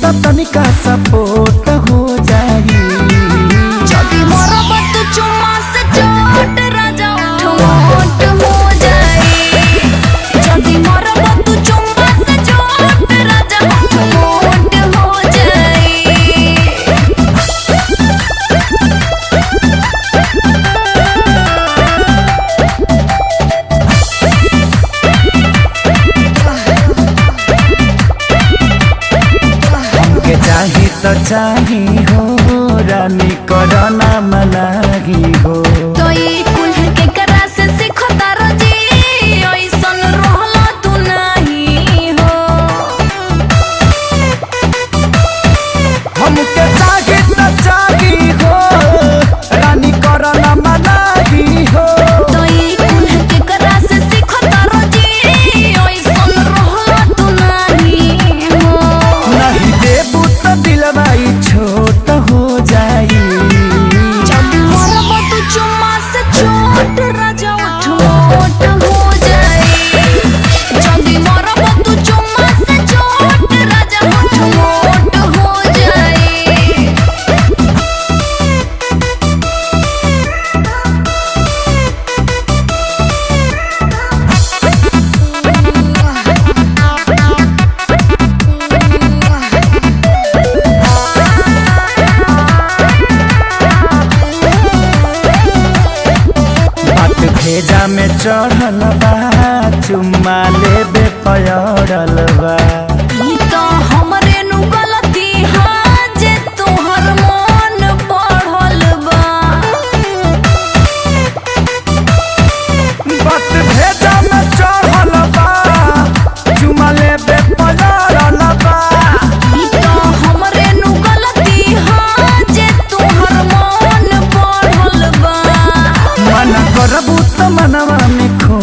तो तनिका सपोर्ट हो जाई। जदी मरब तू चुम्मा से चोट राजा उठ हो जाई। जदी मरब तू चुम्मा से चोट राजा उठ हो जाई। हमके चाही तो चाही हो रानी करना मनाही हो। तो ये कुल्हड़ के करा से सीखो तारो जी ऐसन रहला तू नहीं हो। हमके चाही तो चाही हो रानी करना मनाही हो। तो ये कुल्हड़ के करा से सीखो तारो जी ऐसन रहला तू नहीं हो। नहीं देबू तो दिलवाई छोट हो जाई। जदी मरब तू चुम्मा से चोट राजा उठ हो जाई। जदी मरब तू चुम्मा से चोट राजा उठ हो जाई। बात भेजा में चढ़ल बा चुम्मा लेबे पयड़ल बा। ई तो हमरे नु गलती हा जे तोहर मन पढ़ल बा। बात भेजा में चढ़ल बा चुम्मा लेबे पयड़ल बा। ई तो हमरे नु गलती हा जे तोहर मन पढ़ल बा। मन करबू तो मनवा में खो